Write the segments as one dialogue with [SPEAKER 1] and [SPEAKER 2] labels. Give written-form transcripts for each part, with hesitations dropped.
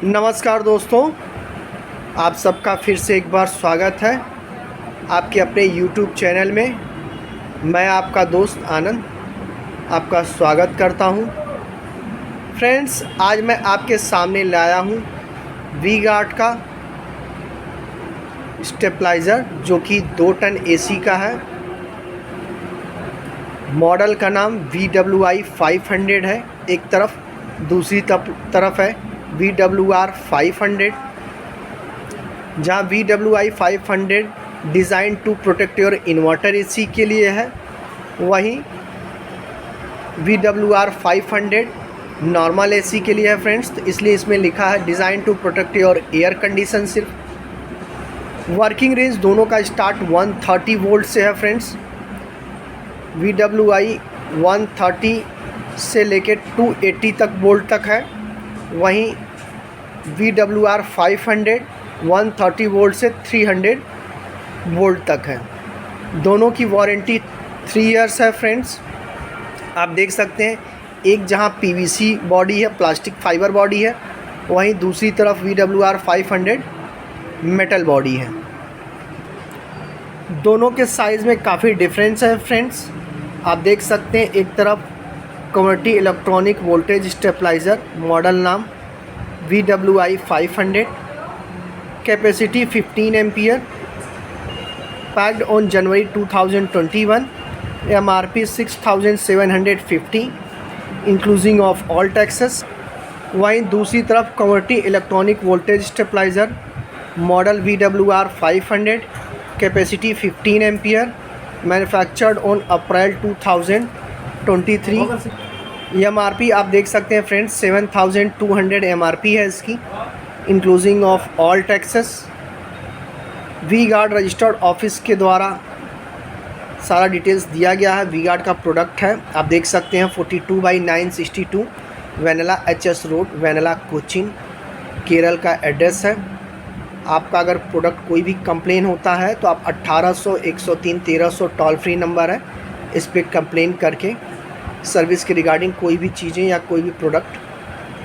[SPEAKER 1] नमस्कार दोस्तों, आप सबका फिर से एक बार स्वागत है आपके अपने YouTube चैनल में। मैं आपका दोस्त आनंद आपका स्वागत करता हूं। फ्रेंड्स, आज मैं आपके सामने लाया हूं वी-गार्ड का स्टेबलाइज़र जो कि 2 टन AC का है। मॉडल का नाम VWI 500 है एक तरफ, दूसरी तरफ है VWR 500। जहाँ VWI 500 design to protect your inverter AC के लिए है, वहीं VWR 500 नॉर्मल AC के लिए है फ्रेंड्स। तो इसलिए इसमें लिखा है design to protect your air condition. सिर्फ वर्किंग रेंज दोनों का स्टार्ट 130 वोल्ट से है फ्रेंड्स। VWI 130 से लेकर 280 तक वोल्ट तक है, वहीं VWR 500 130 वोल्ट से 300 वोल्ट तक है। दोनों की वारंटी 3 इयर्स है फ्रेंड्स। आप देख सकते हैं, एक जहां PVC बॉडी है, प्लास्टिक फाइबर बॉडी है, वहीं दूसरी तरफ VWR 500 मेटल बॉडी है। दोनों के साइज़ में काफ़ी डिफरेंस है फ्रेंड्स। आप देख सकते हैं, एक तरफ community electronic voltage stabiliser, model नाम VWI 500, capacity 15 ampere, packed on जनवरी 2021, MRP 6750 including of all taxes. वहीं दूसरी तरफ community electronic voltage stabiliser, model VWR 500, capacity 15 ampere, manufactured on April 2023। MRP आप देख सकते हैं फ्रेंड्स 7200 MRP है इसकी, including of all taxes. V-Guard registered office के द्वारा सारा डिटेल्स दिया गया है। वी-गार्ड का प्रोडक्ट है, आप देख सकते हैं 42/962 vanilla HS road, vanilla Cochin, Kerala का एड्रेस है। आपका अगर प्रोडक्ट कोई भी कंप्लेन होता है तो आप 1800 103 1300 टोल फ्री नंबर है, इस पर कंप्लेन करके सर्विस के रिगार्डिंग कोई भी चीज़ें या कोई भी प्रोडक्ट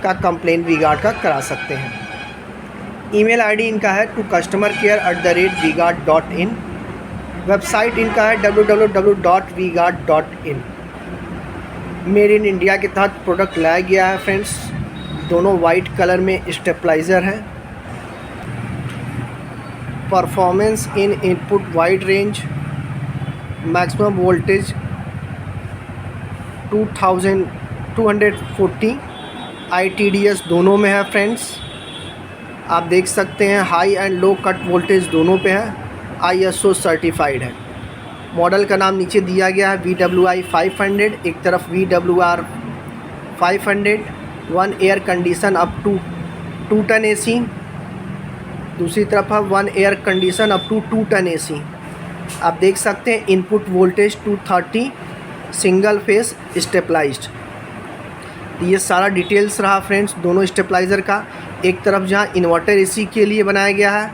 [SPEAKER 1] का कंप्लेन वी-गार्ड का करा सकते हैं। ईमेल आईडी इनका है tocustomercare@vguard.in। वेबसाइट इनका है www.vguard.in। मेड इन इंडिया के तहत प्रोडक्ट लाया गया है फ्रेंड्स। दोनों वाइट कलर में स्टेबलाइज़र है। Performance in input wide range, maximum voltage 2240, ITDS दोनों में है फ्रेंड्स। आप देख सकते हैं high and low cut voltage दोनों पे है, ISO सर्टिफाइड है। मॉडल का नाम नीचे दिया गया है VWI 500। एक तरफ VWR 500 1 air condition up to 2 ton AC, दूसरी तरफ है 1 air condition up to 2 ton AC। आप देख सकते हैं input voltage 230, single phase stabilised. ये सारा डिटेल्स रहा फ्रेंड्स दोनों स्टेबलाइज़र का। एक तरफ जहां इन्वर्टर AC के लिए बनाया गया है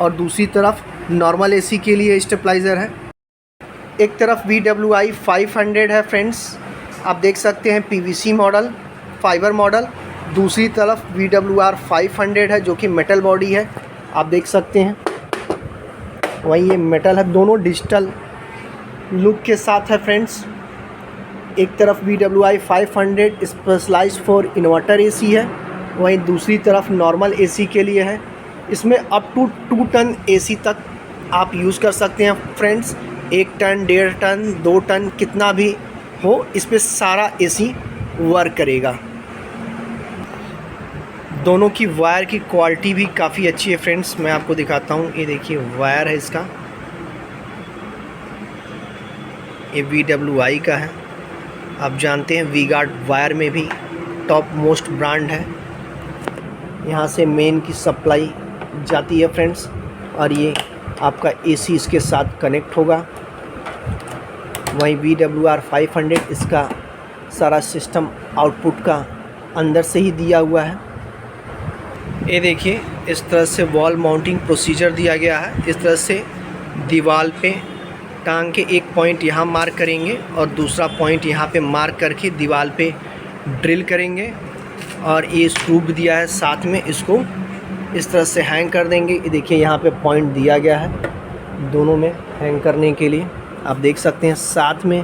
[SPEAKER 1] और दूसरी तरफ नॉर्मल AC के लिए स्टेबलाइज़र है। एक तरफ VWI 500 है फ्रेंड्स, आप देख सकते हैं PVC मॉडल, फाइबर मॉडल। दूसरी तरफ VWR 500 है जो कि मेटल बॉडी है, आप देख सकते हैं। वहीं ये मेटल है, दोनों डिजिटल लुक के साथ है फ्रेंड्स। एक तरफ VWI 500 specialised for inverter AC है, वहीं दूसरी तरफ नॉर्मल AC के लिए है। इसमें अप टू 2 टन AC तक आप यूज़ कर सकते हैं फ्रेंड्स। 1 टन 1.5 टन 2 टन कितना भी हो, इस पर सारा AC वर्क करेगा। दोनों की वायर की क्वालिटी भी काफ़ी अच्छी है फ्रेंड्स। मैं आपको दिखाता हूँ, ये देखिए वायर है इसका, ये VWI का है। आप जानते हैं वी-गार्ड वायर में भी टॉप मोस्ट ब्रांड है। यहाँ से मेन की सप्लाई जाती है फ्रेंड्स, और ये आपका AC इसके साथ कनेक्ट होगा। वहीं VWR 500 इसका सारा सिस्टम आउटपुट का अंदर से ही दिया हुआ है। ये देखिए, इस तरह से वॉल माउंटिंग प्रोसीजर दिया गया है। इस तरह से दीवार पे टांग के एक पॉइंट यहाँ मार्क करेंगे और दूसरा पॉइंट यहाँ पे मार्क करके दीवार पे ड्रिल करेंगे और ये स्क्रू भी दिया है साथ में, इसको इस तरह से हैंग कर देंगे। ये देखिए यहाँ पे पॉइंट दिया गया है दोनों में हैंग करने के लिए, आप देख सकते हैं। साथ में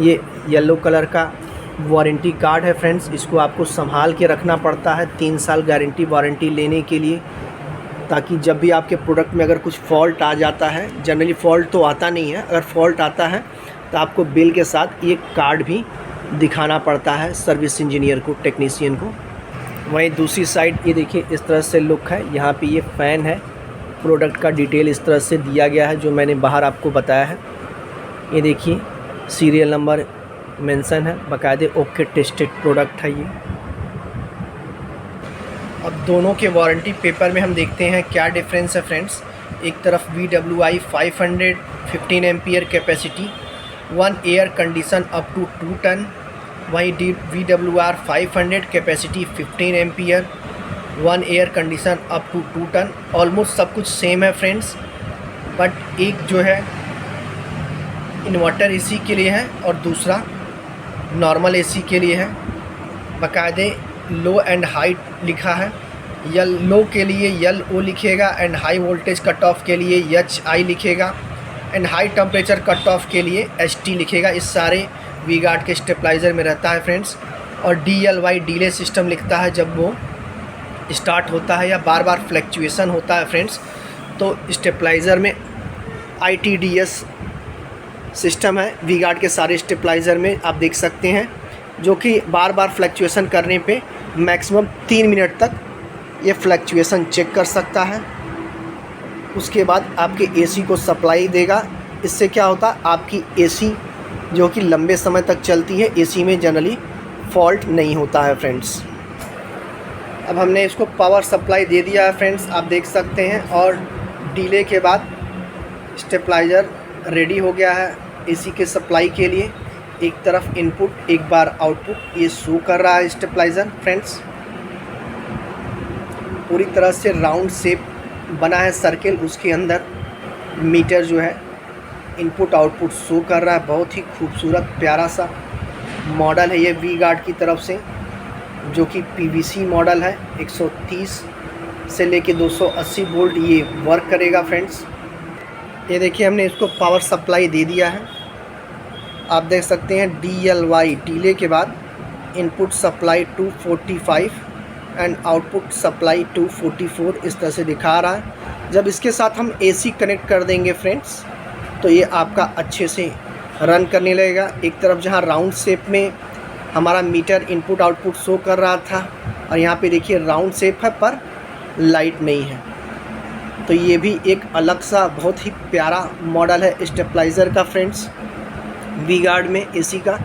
[SPEAKER 1] ये येलो कलर का वारंटी कार्ड है फ्रेंड्स, इसको आपको संभाल के रखना पड़ता है 3 साल गारंटी वारंटी लेने के लिए, ताकि जब भी आपके प्रोडक्ट में अगर कुछ फॉल्ट आ जाता है, जनरली फ़ॉल्ट तो आता नहीं है, अगर फॉल्ट आता है तो आपको बिल के साथ ये कार्ड भी दिखाना पड़ता है सर्विस इंजीनियर को, टेक्नीशियन को। वहीं दूसरी साइड ये देखिए इस तरह से लुक है। यहाँ पे ये फ़ैन है, प्रोडक्ट का डिटेल इस तरह से दिया गया है जो मैंने बाहर आपको बताया है। ये देखिए सीरियल नंबर मेंशन है, बाकायदे ओके टेस्टेड प्रोडक्ट है ये। अब दोनों के वारंटी पेपर में हम देखते हैं क्या डिफरेंस है फ्रेंड्स। एक तरफ VWI 500 15 ampere capacity, 1 air condition up to 2 ton, वहीं VWR 500 capacity 15 ampere, 1 air condition up to 2 ton. Almost सब कुछ सेम है फ्रेंड्स, बट एक जो है इन्वर्टर एसी के लिए है और दूसरा नॉर्मल एसी के लिए है। बाकायदे लो एंड हाई लिखा है, लो के लिए LO लिखेगा and high voltage cut off के लिए HI लिखेगा and high temperature cut off के लिए HT लिखेगा। इस सारे वी गार्ड के स्टेबलाइज़र में रहता है फ्रेंड्स। और DLY डिले सिस्टम लिखता है जब वो स्टार्ट होता है या बार बार फ्लैक्चुएसन होता है फ्रेंड्स, तो स्टेबलाइज़र में ITDS सिस्टम है वी गार्ड के सारे स्टेबलाइज़र में, आप देख सकते हैं, जो कि बार बार फ्लैक्चुएसन करने पे मैक्सिमम 3 मिनट तक ये फ्लैक्चुएसन चेक कर सकता है। उसके बाद आपके एसी को सप्लाई देगा। इससे क्या होता है, आपकी एसी जो कि लंबे समय तक चलती है, एसी में जनरली फॉल्ट नहीं होता है फ्रेंड्स। अब हमने इसको पावर सप्लाई दे दिया है फ्रेंड्स, आप देख सकते हैं। और डिले के बाद स्टेबलाइज़र रेडी हो गया है एसी के सप्लाई के लिए। एक तरफ इनपुट एक बार आउटपुट ये शो कर रहा है स्टेबलाइज़र फ्रेंड्स। पूरी तरह से राउंड शेप बना है सर्किल, उसके अंदर मीटर जो है इनपुट आउटपुट शो कर रहा है। बहुत ही खूबसूरत प्यारा सा मॉडल है ये वी गार्ड की तरफ से, जो कि PVC मॉडल है। 130 से लेके 280 वोल्ट ये वर्क करेगा फ्रेंड्स। ये देखिए हमने इसको पावर सप्लाई दे दिया है, आप देख सकते हैं। DLY डिले के बाद input supply 245 and output supply 244 इस तरह से दिखा रहा है। जब इसके साथ हम AC कनेक्ट कर देंगे फ्रेंड्स, तो ये आपका अच्छे से रन करने लगेगा। एक तरफ जहाँ राउंड शेप में हमारा मीटर इनपुट आउटपुट शो कर रहा था, और यहाँ पे देखिए राउंड शेप है पर लाइट नहीं है। तो ये भी एक अलग सा बहुत ही प्यारा मॉडल है स्टेबलाइज़र का फ्रेंड्स, वी गार्ड में AC का।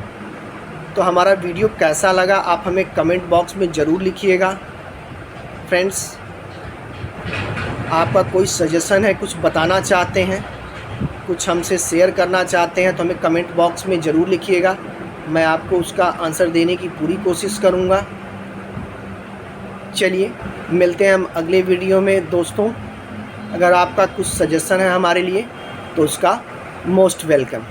[SPEAKER 1] तो हमारा वीडियो कैसा लगा आप हमें कमेंट बॉक्स में ज़रूर लिखिएगा फ्रेंड्स। आपका कोई सजेशन है, कुछ बताना चाहते हैं, कुछ हमसे शेयर करना चाहते हैं, तो हमें कमेंट बॉक्स में ज़रूर लिखिएगा। मैं आपको उसका आंसर देने की पूरी कोशिश करूँगा। चलिए मिलते हैं हम अगले वीडियो में दोस्तों। अगर आपका कुछ सजेशन है हमारे लिए तो उसका मोस्ट वेलकम।